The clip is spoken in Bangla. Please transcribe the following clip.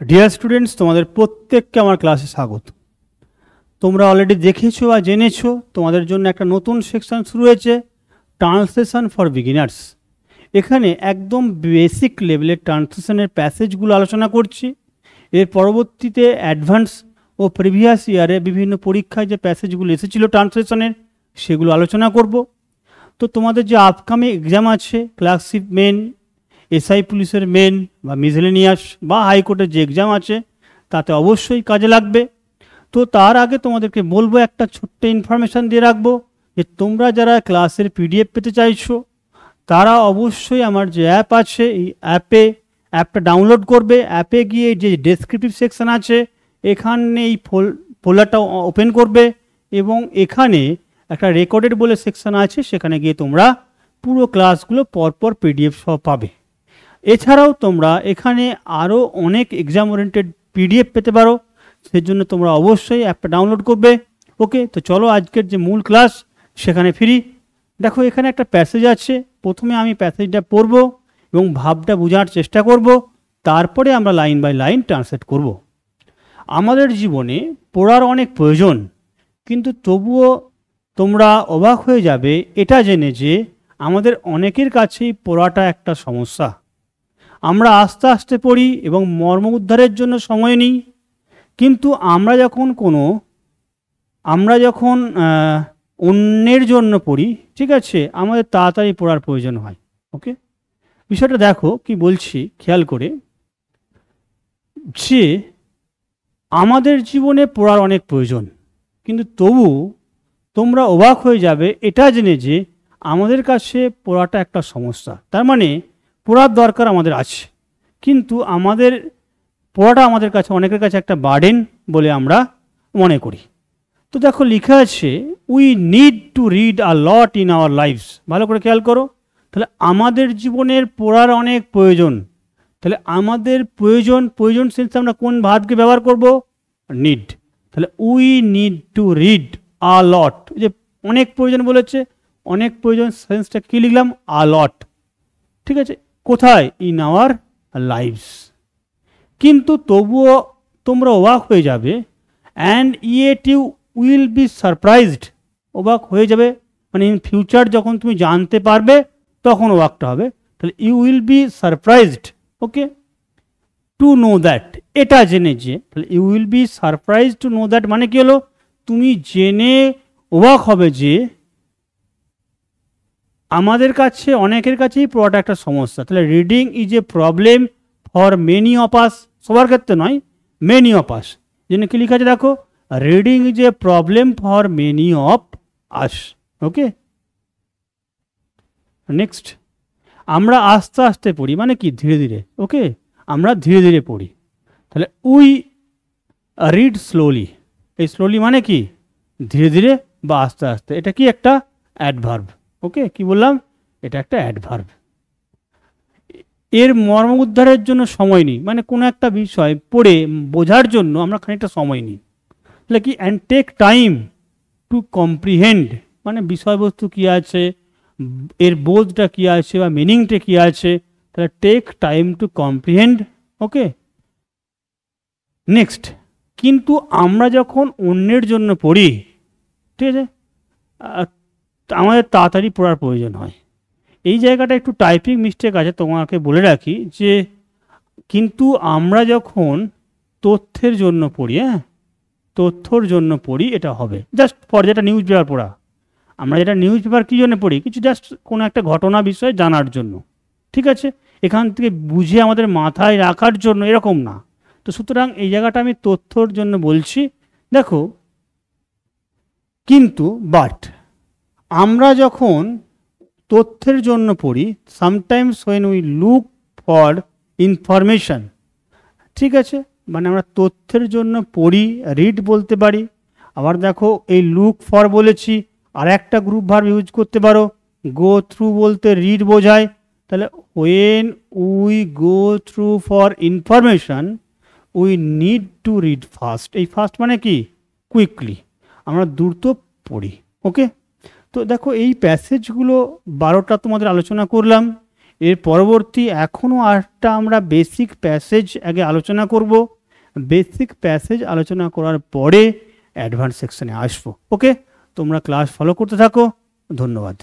ডিয়ার স্টুডেন্টস, তোমাদের প্রত্যেককে আমার ক্লাসে স্বাগত। তোমরা অলরেডি দেখেছো বা জেনেছো তোমাদের জন্য একটা নতুন সেকশন শুরু হয়েছে, ট্রান্সলেশন ফর বিগিনার্স। এখানে একদম বেসিক লেভেলের ট্রান্সলেশনের প্যাসেজগুলো আলোচনা করছি। এর পরবর্তীতে অ্যাডভান্স ও প্রিভিয়াস ইয়ারে বিভিন্ন পরীক্ষায় যে প্যাসেজগুলো এসেছিলো ট্রান্সলেশনের, সেগুলো আলোচনা করব। তো তোমাদের যে আপকামিং এক্সাম আছে, ক্লার্কশিপ মেন, এসআই পুলিশের মেন বা মিসেলেনিয়াস বা হাইকোর্টের যে এক্সাম আছে, তাতে অবশ্যই কাজে লাগবে। তো তার আগে তোমাদেরকে বলবো, একটা ছোট্ট ইনফরমেশান দিয়ে রাখবো যে তোমরা যারা ক্লাসের পিডিএফ পেতে চাইছো, তারা অবশ্যই আমার যে অ্যাপ আছে, এই অ্যাপটা ডাউনলোড করবে। অ্যাপে গিয়ে যে ডেসক্রিপটিভ সেকশান আছে, এখানে এই ফোল্ডারটা ওপেন করবে এবং এখানে একটা রেকর্ডেড বলে সেকশান আছে, সেখানে গিয়ে তোমরা পুরো ক্লাসগুলো পরপর পিডিএফ সহ পাবে। এছাড়াও তোমরা এখানে আরও অনেক এক্সাম ওরিয়েন্টেড পিডিএফ পেতে পারো, সেজন্য তোমরা অবশ্যই অ্যাপটা ডাউনলোড করবে। ওকে, তো চলো আজকের যে মূল ক্লাস সেখানে ফিরি। দেখো, এখানে একটা প্যাসেজ আছে। প্রথমে আমি প্যাসেজটা পড়ব এবং ভাবটা বোঝার চেষ্টা করব, তারপরে আমরা লাইন বাই লাইন ট্রান্সলেট করব। আমাদের জীবনে পড়ার অনেক প্রয়োজন, কিন্তু তবুও তোমরা অবাক হয়ে যাবে এটা জেনে যে আমাদের অনেকের কাছেই পড়াটা একটা সমস্যা। আমরা আস্তে আস্তে পড়ি এবং মর্ম উদ্ধারের জন্য সময় নিই, কিন্তু আমরা যখন অন্যের জন্য পড়ি, ঠিক আছে, আমাদের তাড়াতাড়ি পড়ার প্রয়োজন হয়। ওকে, বিষয়টা দেখো কি বলছি খেয়াল করে, যে আমাদের জীবনে পড়ার অনেক প্রয়োজন, কিন্তু তবু তোমরা অবাক হয়ে যাবে এটা জেনে যে আমাদের কাছে পড়াটা একটা সমস্যা। তার মানে পড়ার দরকার আমাদের আছে, কিন্তু পড়াটা আমাদের কাছে, অনেকের কাছে একটা বার্ডেন বলে আমরা মনে করি। তো দেখো লেখা আছে, we need to read a lot in our lifes. ভালো করে খেয়াল করো, তাহলে আমাদের জীবনের পড়ার অনেক প্রয়োজন। তাহলে আমাদের প্রয়োজন সেন্সে আমরা কোন ভার্বকে ব্যবহার করব? নিড। তাহলে we need to read a lot, যে অনেক প্রয়োজন বলেছে, অনেক প্রয়োজন সেন্সটা কী লিখলাম? আ লট। ঠিক আছে, কোথায়? In our lifes. কিন্তু তবুও তোমরা অবাক হয়ে যাবে, and yet you will be surprised. অবাক হয়ে যাবে মানে ইন ফিউচার যখন তুমি জানতে পারবে তখন অবাকটা হবে। তাহলে you will be surprised, okay, to know that, এটা জেনে যে। তাহলে you will be surprised to know that মানে কি হলো? তুমি জেনে অবাক হবে যে আমাদের কাছে, অনেকের কাছেই পড়াটা একটা সমস্যা। তাহলে reading is a problem for many of us, সবার ক্ষেত্রে নয়, মেনি অফ আস। যেন কি লেখা আছে দেখো, reading is a problem for many of us. Okay, next, আমরা আস্তে আস্তে পড়ি মানে কি? ধীরে ধীরে। ওকে, আমরা ধীরে ধীরে পড়ি। তাহলে উই রিড স্লোলি। এই স্লোলি মানে কি? ধীরে ধীরে বা আস্তে আস্তে। এটা কি? একটা অ্যাডভার্ব। ওকে, কি বললাম? এটা একটা অ্যাডভার্ব। এর মর্ম উদ্ধারের জন্য সময় নিই, মানে কোনো একটা বিষয় পড়ে বোঝার জন্য আমরা খানিকটা সময় নিই। তাহলে কি? And take time to comprehend, মানে বিষয়বস্তু কী আছে, এর বোধটা কী আছে বা মিনিংটা কী আছে। তাহলে take time to comprehend. Okay, next, কিন্তু আমরা যখন অন্যের জন্য পড়ি, ঠিক আছে, আমাদের তাড়াতাড়ি পড়ার প্রয়োজন হয়। এই জায়গাটা একটু টাইপিং মিস্টেক আছে, তোমাকে বলে রাখি যে কিন্তু আমরা যখন তথ্যের জন্য পড়ি, তথ্যর জন্য পড়ি, এটা হবে জাস্ট ফর, যেটা নিউজ পেপার পড়া। আমরা যেটা নিউজ পেপার কী জন্য পড়ি? কিছু জাস্ট কোনো একটা ঘটনা বিষয়ে জানার জন্য, ঠিক আছে, এখান থেকে বুঝে আমাদের মাথায় রাখার জন্য, এরকম না। তো সুতরাং এই জায়গাটা আমি তথ্যর জন্য বলছি। দেখো, কিন্তু বাট আমরা যখন তথ্যের জন্য পড়ি, sometimes when we look for information, ঠিক আছে, মানে আমরা তথ্যের জন্য পড়ি, রিড বলতে পারি। আবার দেখো, এই লুক ফর বলেছি, আর একটা গ্রুপ ভার্ব ইউজ করতে পারো, গো থ্রু বলতে রিড বোঝায়। তাহলে when we go through for information we need to read fast. এই ফাস্ট মানে কি? কুইকলি, আমরা দ্রুত পড়ি। ওকে, তো দেখো এই প্যাসেজগুলো 12টা তোমাদের আলোচনা করলাম। এর পরবর্তী এখনও আরেকটা আমরা বেসিক প্যাসেজ আগে আলোচনা করব, বেসিক প্যাসেজ আলোচনা করার পরে অ্যাডভান্স সেকশনে আসবো। ওকে, তোমরা ক্লাস ফলো করতে থাকো। ধন্যবাদ।